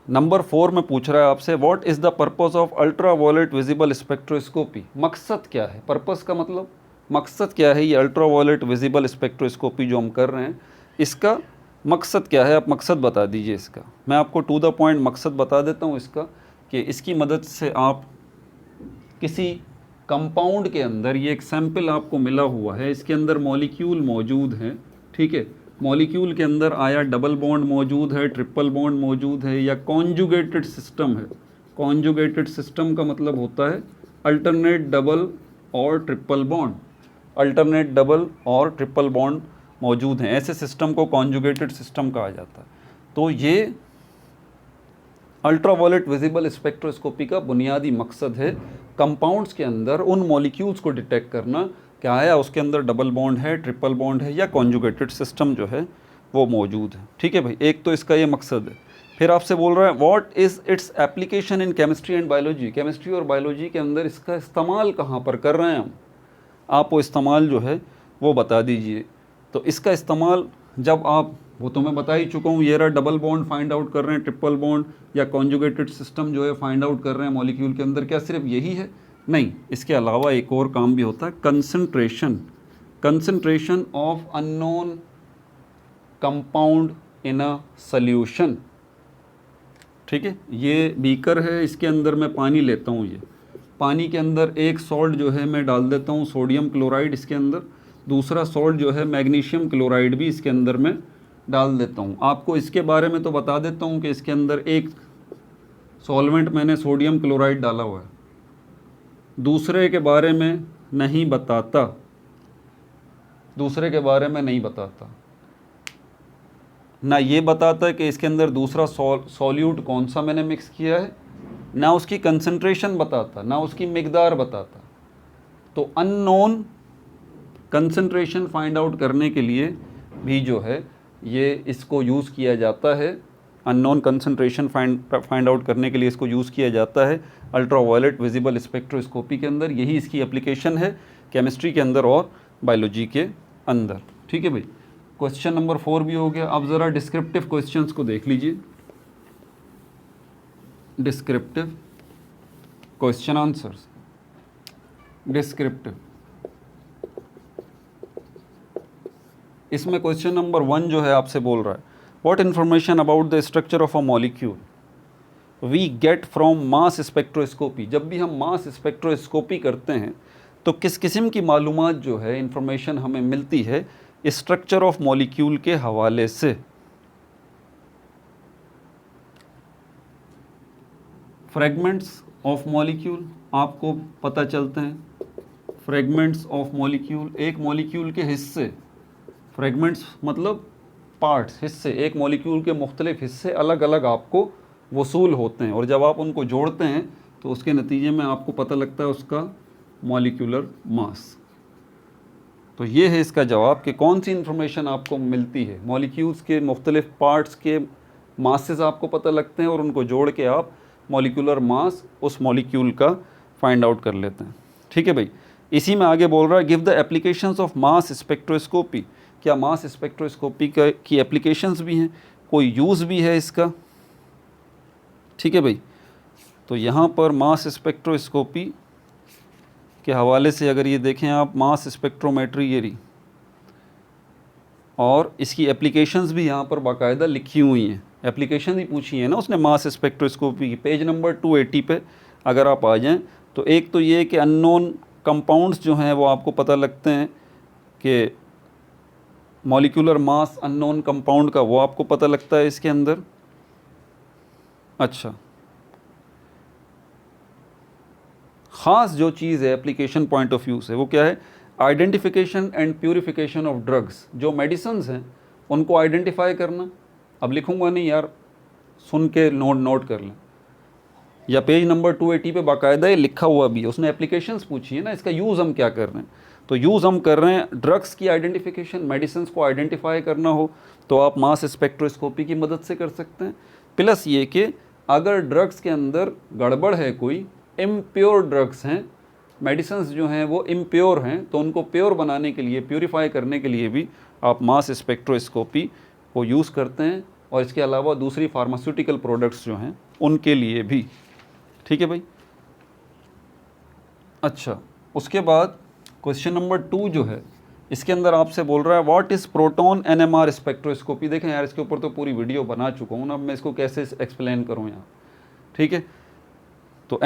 नंबर 4 में पूछ रहा है आपसे what is the purpose of ultra violet visible spectroscopy. मकसद क्या है, पर्पस का मतलब मकसद क्या है, ये अल्ट्रा वायलेट विजिबल स्पेक्ट्रोस्कोपी जो हम कर रहे हैं इसका मकसद क्या है, आप मकसद बता दीजिए इसका। मैं आपको टू द पॉइंट मकसद बता देता हूँ इसका, कि इसकी मदद से आप किसी कंपाउंड के अंदर, ये एक सैंपल आपको मिला हुआ है, इसके अंदर मॉलिक्यूल मौजूद हैं, ठीक है। मॉलिक्यूल के अंदर आया डबल बॉन्ड मौजूद है, ट्रिपल बॉन्ड मौजूद है, या कॉन्जुगेटेड सिस्टम है। कॉन्जुगेटेड सिस्टम का मतलब होता है अल्टरनेट डबल और ट्रिपल बॉन्ड, अल्टरनेट डबल और ट्रिपल बॉन्ड मौजूद हैं, ऐसे सिस्टम को कॉन्जुगेटेड सिस्टम कहा जाता है। तो ये अल्ट्रावायलेट विजिबल स्पेक्ट्रोस्कोपी का बुनियादी मकसद है कंपाउंड्स के अंदर उन मॉलिक्यूल्स को डिटेक्ट करना, क्या है उसके अंदर डबल बॉन्ड है, ट्रिपल बॉन्ड है, या कॉन्जुगेटेड सिस्टम जो है वो मौजूद है, ठीक है भाई। एक तो इसका ये मकसद है। फिर आपसे बोल रहा है what is its application in chemistry and biology. Chemistry और बायोलॉजी के अंदर इसका इस्तेमाल कहाँ पर कर रहे हैं हम, आप वो इस्तेमाल जो है वो बता दीजिए। तो इसका इस्तेमाल जब आप, वो तो मैं बता ही चुका हूँ, ये रहा डबल बॉन्ड फाइंड आउट कर रहे हैं, ट्रिपल बॉन्ड या कॉन्जुगेटेड सिस्टम जो है फाइंड आउट कर रहे हैं मॉलिक्यूल के अंदर, क्या सिर्फ यही है? नहीं, इसके अलावा एक और काम भी होता है, concentration of unknown compound in a solution, ठीक है। ये बीकर है, इसके अंदर मैं पानी लेता हूँ, ये पानी के अंदर एक सॉल्ट जो है मैं डाल देता हूँ सोडियम क्लोराइड इसके अंदर, दूसरा सॉल्ट जो है मैग्नीशियम क्लोराइड भी इसके अंदर मैं डाल देता हूँ। आपको इसके बारे में तो बता देता हूँ कि इसके अंदर एक सॉल्वेंट मैंने सोडियम क्लोराइड डाला हुआ है, दूसरे के बारे में नहीं बताता, दूसरे के बारे में नहीं बताता, ना ये बताता है कि इसके अंदर दूसरा सॉल्यूट कौन सा मैंने मिक्स किया है, ना उसकी कंसंट्रेशन बताता, ना उसकी मिकदार बताता। तो अननोन कंसंट्रेशन फाइंड आउट करने के लिए भी जो है ये इसको यूज़ किया जाता है, अननोन कंसंट्रेशन फाइंड आउट करने के लिए इसको यूज़ किया जाता है अल्ट्रावायलेट विजिबल स्पेक्ट्रोस्कोपी के अंदर। यही इसकी एप्लीकेशन है केमिस्ट्री के अंदर और बायोलॉजी के अंदर, ठीक है भाई। क्वेश्चन नंबर 4 भी हो गया। अब ज़रा डिस्क्रिप्टिव क्वेश्चंस को देख लीजिए, डिस्क्रिप्टिव क्वेश्चन आंसर्स। डिस्क्रिप्टिव, इसमें क्वेश्चन नंबर 1 जो है आपसे बोल रहा है what information about the structure of a molecule we get from mass spectroscopy. जब भी हम मास स्पेक्ट्रोस्कोपी करते हैं तो किस किस्म की मालूमात जो है इंफॉर्मेशन हमें मिलती है स्ट्रक्चर ऑफ मॉलिक्यूल के हवाले से। फ्रेगमेंट्स ऑफ मॉलिक्यूल आपको पता चलते हैं, फ्रेगमेंट्स ऑफ मॉलिक्यूल, एक मॉलिक्यूल के हिस्से, फ्रेगमेंट्स मतलब पार्ट्स, हिस्से, एक मॉलिक्यूल के मुख्तलिफ हिस्से अलग अलग आपको वसूल होते हैं और जब आप उनको जोड़ते हैं तो उसके नतीजे में आपको पता लगता है उसका मॉलिक्यूलर मास। तो ये है इसका जवाब कि कौन सी इन्फॉर्मेशन आपको मिलती है, मॉलिक्यूल्स के मुख्तलिफ पार्ट्स के मासेस आपको पता लगते हैं और उनको जोड़ के आप मॉलिक्यूलर मास उस मॉलिक्यूल का फाइंड आउट कर लेते हैं। ठीक है भाई। इसी में आगे बोल रहा है give the applications of mass spectroscopy. क्या मास स्पेक्ट्रोस्कोपी की एप्लीकेशंस भी हैं, कोई यूज़ भी है इसका, ठीक है भाई। तो यहाँ पर मास स्पेक्ट्रोस्कोपी के हवाले से अगर ये देखें आप, मास स्पेक्ट्रोमेट्री ये रही, और इसकी एप्लीकेशंस भी यहाँ पर बाकायदा लिखी हुई हैं, एप्लीकेशन ही पूछी है ना उसने मास स्पेक्ट्रोस्कोपी की। पेज नंबर 280 पे अगर आप आ जाएं तो एक तो ये कि अननोन कंपाउंड्स जो हैं वो आपको पता लगते हैं कि मॉलिक्यूलर मास अननोन कंपाउंड का वो आपको पता लगता है इसके अंदर। अच्छा, ख़ास जो चीज़ है एप्लीकेशन पॉइंट ऑफ व्यू से वो क्या है, identification and purification of drugs. जो मेडिसिन्स हैं उनको आइडेंटिफाई करना, अब लिखूंगा नहीं यार, सुन के नोट कर लें, या पेज नंबर 280 पे बाकायदा ये लिखा हुआ भी है, उसने एप्लीकेशंस पूछी है ना, इसका यूज़ हम क्या कर रहे हैं। तो यूज़ हम कर रहे हैं ड्रग्स की आइडेंटिफिकेशन, मेडिसिन को आइडेंटिफाई करना हो तो आप मास स्पेक्ट्रोस्कोपी की मदद से कर सकते हैं। प्लस ये कि अगर ड्रग्स के अंदर गड़बड़ है, कोई इम्प्योर ड्रग्स हैं, मेडिसिन जो हैं वो इम्प्योर हैं, तो उनको प्योर बनाने के लिए, प्योरीफाई करने के लिए भी आप मास स्पेक्ट्रोस्कोपी को यूज़ करते हैं, और इसके अलावा दूसरी फार्मास्यूटिकल प्रोडक्ट्स जो हैं उनके लिए भी, ठीक है भाई। अच्छा, उसके बाद क्वेश्चन नंबर 2 जो है इसके अंदर आपसे बोल रहा है what is proton NMR spectroscopy. देखें यार, इसके ऊपर तो पूरी वीडियो बना चुका हूँ ना, अब मैं इसको कैसे एक्सप्लेन करूँ यहाँ, ठीक है। तो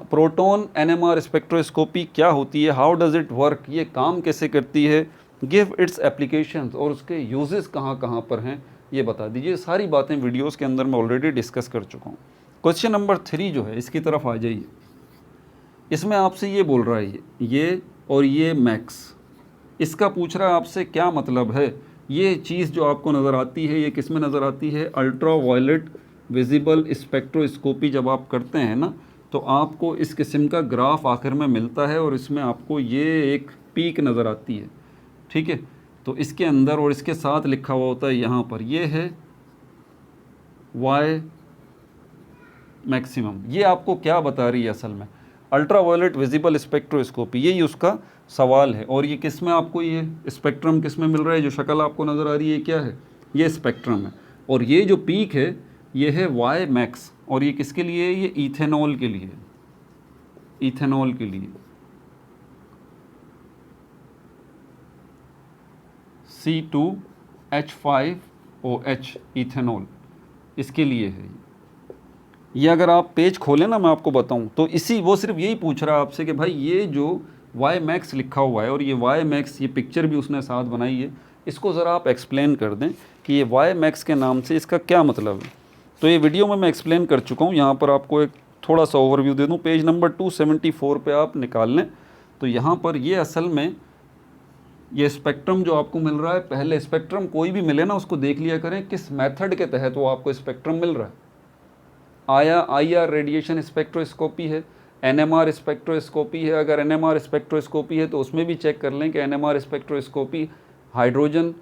प्रोटॉन एनएमआर स्पेक्ट्रोस्कोपी क्या होती है, हाउ डज़ इट वर्क, ये काम कैसे करती है, गिव इट्स एप्लीकेशंस, और उसके यूजेस कहाँ कहाँ पर हैं ये बता दीजिए। सारी बातें वीडियोस के अंदर मैं ऑलरेडी डिस्कस कर चुका हूँ। क्वेश्चन नंबर 3 जो है इसकी तरफ आ जाइए। इसमें आपसे ये बोल रहा है ये और ये मैक्स, इसका पूछ रहा है आपसे क्या मतलब है। ये चीज़ जो आपको नज़र आती है ये किस में नज़र आती है, अल्ट्रा वायलेट विजिबल स्पेक्ट्रोस्कोपी जब आप करते हैं ना तो आपको इस किस्म का ग्राफ आखिर में मिलता है, और इसमें आपको ये एक पीक नज़र आती है, ठीक है। तो इसके अंदर और इसके साथ लिखा हुआ होता है यहाँ पर, ये है वाई मैक्सिमम। ये आपको क्या बता रही है असल में, अल्ट्रा वायलेट विजिबल स्पेक्ट्रोस्कोपी, यही उसका सवाल है। और ये किस में आपको, ये स्पेक्ट्रम किस में मिल रहा है, जो शक्ल आपको नज़र आ रही है क्या है, ये स्पेक्ट्रम है, और ये जो पीक है ये है वाई मैक्स, और ये किसके लिए है, ये इथेनॉल के लिए, इथेनॉल के लिए, C2H5OH इथेनॉल, इसके लिए है ये। अगर आप पेज खोलें ना मैं आपको बताऊं तो इसी, वो सिर्फ यही पूछ रहा है आपसे कि भाई ये जो वाई मैक्स लिखा हुआ है और ये वाई मैक्स, ये पिक्चर भी उसने साथ बनाई है, इसको ज़रा आप एक्सप्लेन कर दें कि ये वाई मैक्स के नाम से इसका क्या मतलब है। तो ये वीडियो में मैं एक्सप्लेन कर चुका हूँ, यहाँ पर आपको एक थोड़ा सा ओवरव्यू दे दूँ। पेज नंबर 274 पे आप निकाल लें तो यहाँ पर ये असल में ये स्पेक्ट्रम जो आपको मिल रहा है, पहले स्पेक्ट्रम कोई भी मिले ना उसको देख लिया करें किस मेथड के तहत वो आपको स्पेक्ट्रम मिल रहा है। आया IR रेडिएशन स्पेक्ट्रोस्कोपी है, NMR स्पेक्ट्रोस्कोपी है। अगर NMR स्पेक्ट्रोस्कोपी है तो उसमें भी चेक कर लें कि NMR spectroscopy hydrogen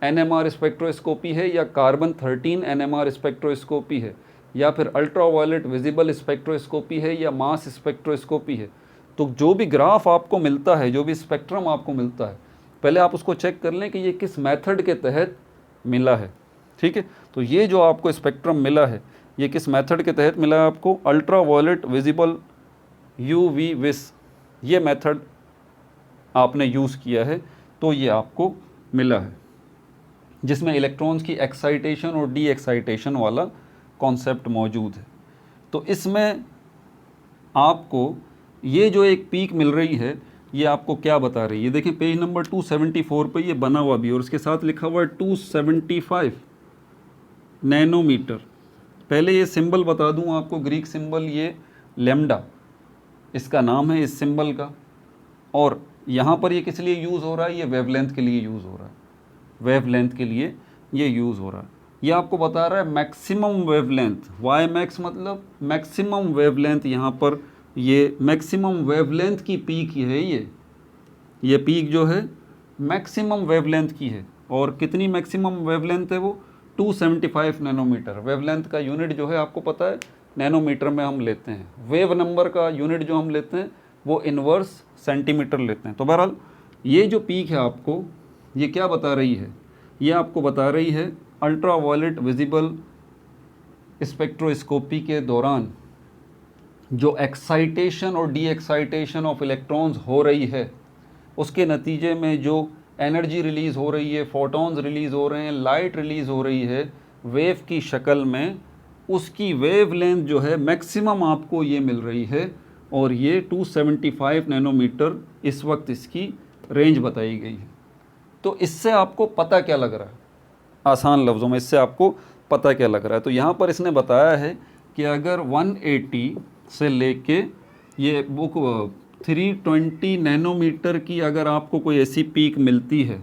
NMR spectroscopy है या कार्बन 13 NMR स्पेक्ट्रोस्कोपी है, या फिर अल्ट्रा वायलेट विजिबल स्पेक्ट्रोस्कोपी है या मास स्पेक्ट्रोस्कोपी है। तो जो भी ग्राफ आपको मिलता है, जो भी स्पेक्ट्रम आपको मिलता है, पहले आप उसको चेक कर लें कि ये किस मेथड के तहत मिला है, ठीक है। तो ये जो आपको स्पेक्ट्रम मिला है ये किस मेथड के तहत मिला है आपको, अल्ट्रा वायलेट विजिबल UV विस, ये मेथड आपने यूज़ किया है तो ये आपको मिला है, जिसमें इलेक्ट्रॉन्स की एक्साइटेशन और डी एक्साइटेशन वाला कॉन्सेप्ट मौजूद है। तो इसमें आपको ये जो एक पीक मिल रही है ये आपको क्या बता रही है, देखिए पेज नंबर 274 पे ये बना हुआ भी और उसके साथ लिखा हुआ है 275 नैनोमीटर। पहले ये सिंबल बता दूं आपको, ग्रीक सिंबल ये लैम्डा इसका नाम है इस सिंबल का, और यहाँ पर ये किस लिए यूज़ हो रहा है, ये वेवलेंथ के लिए यूज़ हो रहा है, वेवलेंथ के लिए ये यूज़ हो रहा है। ये आपको बता रहा है मैक्सिमम वेवलेंथ, वाई मैक्स मतलब मैक्सिमम वेवलेंथ, यहाँ पर ये मैक्सिमम वेवलेंथ की पीक है, ये पीक जो है मैक्सिमम वेवलेंथ की है। और कितनी मैक्सिमम वेवलेंथ है वो 275 नैनोमीटर। वेवलेंथ का यूनिट जो है आपको पता है नैनोमीटर में हम लेते हैं, वेव नंबर का यूनिट जो हम लेते हैं वो इन्वर्स सेंटीमीटर लेते हैं। तो बहरहाल ये जो पीक है आपको ये क्या बता रही है, ये आपको बता रही है अल्ट्रा वायलेट विजिबल स्पेक्ट्रोस्कोपी के दौरान जो एक्साइटेशन और डी एक्साइटेशन ऑफ इलेक्ट्रॉन्स हो रही है, उसके नतीजे में जो एनर्जी रिलीज़ हो रही है, फोटॉन्स रिलीज़ हो रहे हैं, लाइट रिलीज़ हो रही है वेव की शक्ल में, उसकी वेवलेंथ जो है मैक्सिमम आपको ये मिल रही है। और ये 275 नैनोमीटर इस वक्त इसकी रेंज बताई गई है। तो इससे आपको पता क्या लग रहा है, आसान लफ्ज़ों में इससे आपको पता क्या लग रहा है। तो यहाँ पर इसने बताया है कि अगर 180 से लेके ये बुक 320 नैनोमीटर की अगर आपको कोई ऐसी पीक मिलती है,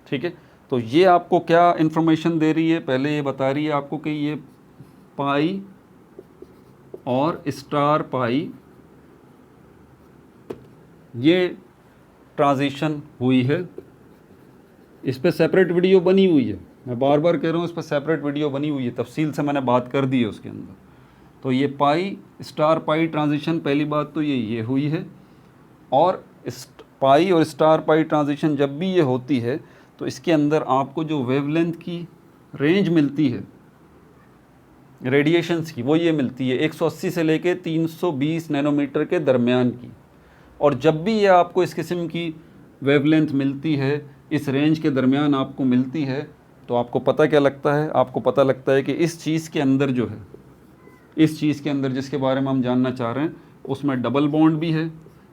ठीक है, तो ये आपको क्या इन्फॉर्मेशन दे रही है, पहले ये बता रही है आपको कि ये पाई और स्टार पाई ये ट्रांजिशन हुई है। इस पर सेपरेट वीडियो बनी हुई है, मैं बार बार कह रहा हूँ, इस पर सेपरेट वीडियो बनी हुई है, तफसील से मैंने बात कर दी है उसके अंदर। तो ये पाई स्टार पाई ट्रांजिशन, पहली बात तो ये हुई है। और पाई और स्टार पाई ट्रांजिशन जब भी ये होती है तो इसके अंदर आपको जो वेवलेंथ की रेंज मिलती है रेडिएशंस की, वो ये मिलती है 180 से लेके 320 नैनोमीटर के दरमियान की। और जब भी ये आपको इस किस्म की वेवलेंथ मिलती है, इस रेंज के दरमियान आपको मिलती है, तो आपको पता क्या लगता है, आपको पता लगता है कि इस चीज़ के अंदर जो है, इस चीज़ के अंदर जिसके बारे में हम जानना चाह रहे हैं, उसमें डबल बॉन्ड भी है,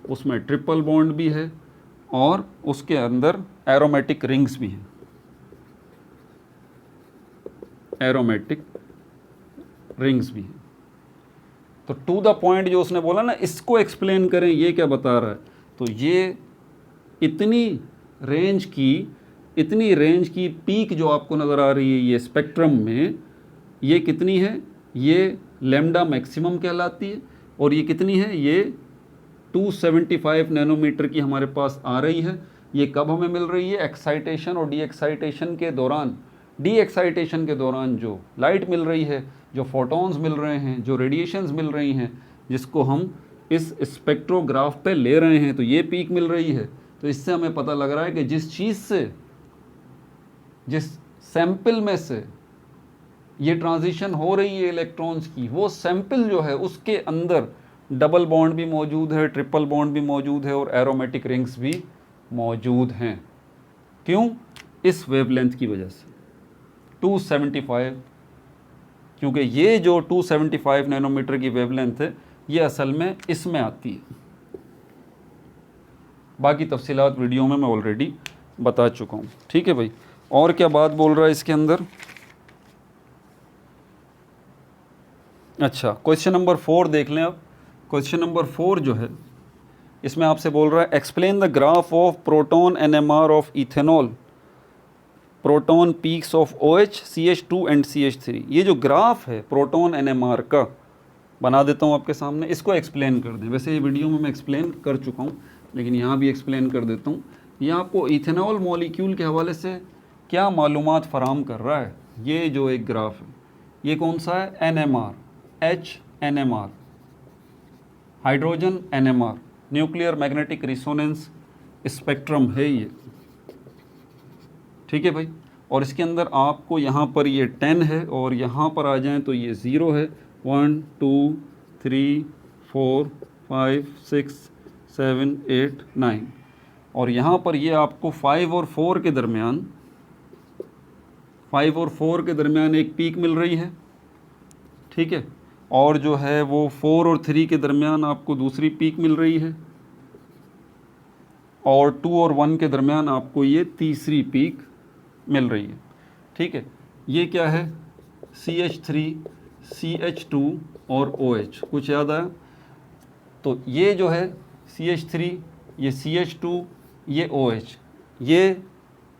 उसमें ट्रिपल बॉन्ड भी है, और उसके अंदर एरोमेटिक रिंग्स भी हैं, एरोमेटिक रिंग्स भी हैं। तो टू द पॉइंट जो उसने बोला ना, इसको एक्सप्लेन करें, ये क्या बता रहा है, तो ये इतनी रेंज की पीक जो आपको नज़र आ रही है ये स्पेक्ट्रम में, ये कितनी है, ये लैम्डा मैक्सिमम कहलाती है। और ये कितनी है, ये 275 नैनोमीटर की हमारे पास आ रही है। ये कब हमें मिल रही है, एक्साइटेशन और डी एक्साइटेशन के दौरान। डी एक्साइटेशन के दौरान जो लाइट मिल रही है, जो फोटॉन्स मिल रहे हैं, जो रेडिएशंस मिल रही हैं, जिसको हम इस स्पेक्ट्रोग्राफ पे ले रहे हैं, तो ये पीक मिल रही है। तो इससे हमें पता लग रहा है कि जिस चीज़ से, जिस सैंपल में से ये ट्रांजिशन हो रही है इलेक्ट्रॉन्स की, वो सैंपल जो है उसके अंदर डबल बॉन्ड भी मौजूद है, ट्रिपल बॉन्ड भी मौजूद है, और एरोमेटिक रिंग्स भी मौजूद हैं। क्यों, इस वेवलेंथ की वजह से 275, क्योंकि ये जो 275 नैनोमीटर की वेवलेंथ है ये असल में इसमें आती है। बाकी तफसीलात वीडियो में मैं ऑलरेडी बता चुका हूँ, ठीक है भाई। और क्या बात बोल रहा है इसके अंदर, अच्छा क्वेश्चन नंबर 4 देख लें अब। क्वेश्चन नंबर 4 जो है इसमें आपसे बोल रहा है explain the graph of proton NMR of ethanol, proton peaks of OH, CH2 and CH3। ये जो ग्राफ है प्रोटॉन NMR का बना देता हूँ आपके सामने, इसको एक्सप्लेन कर दें। वैसे ये वीडियो में मैं एक्सप्लेन कर चुका हूँ, लेकिन यहाँ भी एक्सप्लेन कर देता हूँ। ये आपको इथेनॉल मॉलिक्यूल के हवाले से क्या मालूमात फ़राहम कर रहा है। ये जो एक ग्राफ है ये कौन सा है, NMR, HNMR, hydrogen NMR, nuclear magnetic resonance spectrum है ये, ठीक है भाई। और इसके अंदर आपको यहाँ पर ये 10 है, और यहाँ पर आ जाएं तो ये 0 है। 1 2 3 4 5 6 7 8 9, और यहाँ पर ये आपको 5 और 4 के दरमियान, 5 और 4 के दरमियान एक पीक मिल रही है, ठीक है। और जो है वो 4 और 3 के दरमियान आपको दूसरी पीक मिल रही है, और 2 और 1 के दरमियान आपको ये तीसरी पीक मिल रही है, ठीक है। ये क्या है, CH3, CH2 और OH, कुछ याद आया? तो ये जो है CH3, ये CH2, ये OH, ये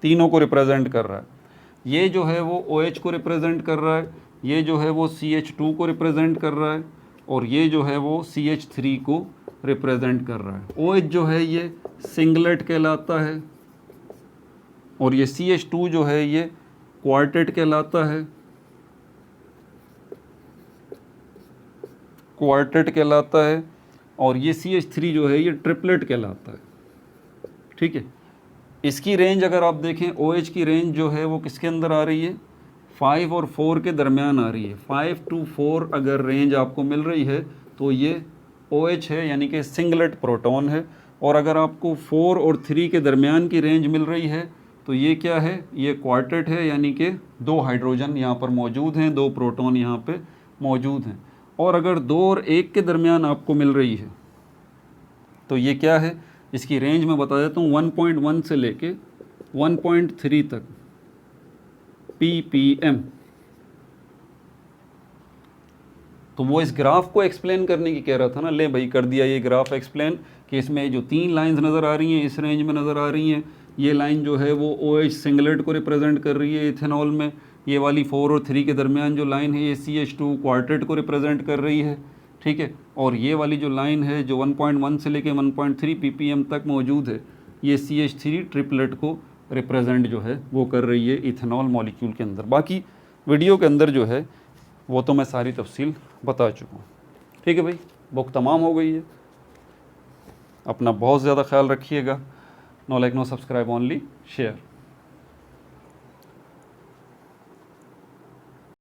तीनों को रिप्रेजेंट कर रहा है। ये जो है वो OH को रिप्रेजेंट कर रहा है, ये जो है वो CH2 को रिप्रेजेंट कर रहा है, और ये जो है वो CH3 को रिप्रेजेंट कर रहा है। OH जो है ये सिंगलेट कहलाता है, और ये CH2 जो है ये क्वार्टेट कहलाता है, क्वार्टेट कहलाता है। और ये CH3 जो है ये ट्रिपलेट कहलाता है, ठीक है। इसकी रेंज अगर आप देखें, OH की रेंज जो है वो किसके अंदर आ रही है, 5 और 4 के दरमियान आ रही है। 5 to 4 अगर रेंज आपको मिल रही है तो ये OH है, यानी कि सिंगलेट प्रोटॉन है। और अगर आपको 4 और 3 के दरमियान की रेंज मिल रही है तो ये क्या है, ये क्वार्टेट है, यानी कि 2 हाइड्रोजन यहाँ पर मौजूद हैं, 2 प्रोटॉन यहाँ पे मौजूद हैं। और अगर 2 और 1 के दरमियान आपको मिल रही है तो ये क्या है, इसकी रेंज मैं बता देता हूँ, 1.1 से लेके 1.3 तक ppm। तो वो इस ग्राफ को एक्सप्लेन करने की कह रहा था ना, ले भाई कर दिया ये ग्राफ एक्सप्लेन कि इसमें जो 3 लाइंस नज़र आ रही हैं इस रेंज में नज़र आ रही हैं। ये लाइन जो है वो OH सिंगलेट को रिप्रेजेंट कर रही है इथेनॉल में। ये वाली 4 और 3 के दरमियान जो लाइन है ये CH2 क्वार्टेट को रिप्रेजेंट कर रही है, ठीक है। और ये वाली जो लाइन है जो 1.1 से लेके 1.3 ppm तक मौजूद है, ये CH3 ट्रिपलेट को रिप्रेजेंट जो है वो कर रही है इथेनॉल मॉलिक्यूल के अंदर। बाकी वीडियो के अंदर जो है वो तो मैं सारी तफसील बता चुका हूँ, ठीक है भाई। बुक तमाम हो गई है, अपना बहुत ज़्यादा ख्याल रखिएगा। No like no subscribe, only share.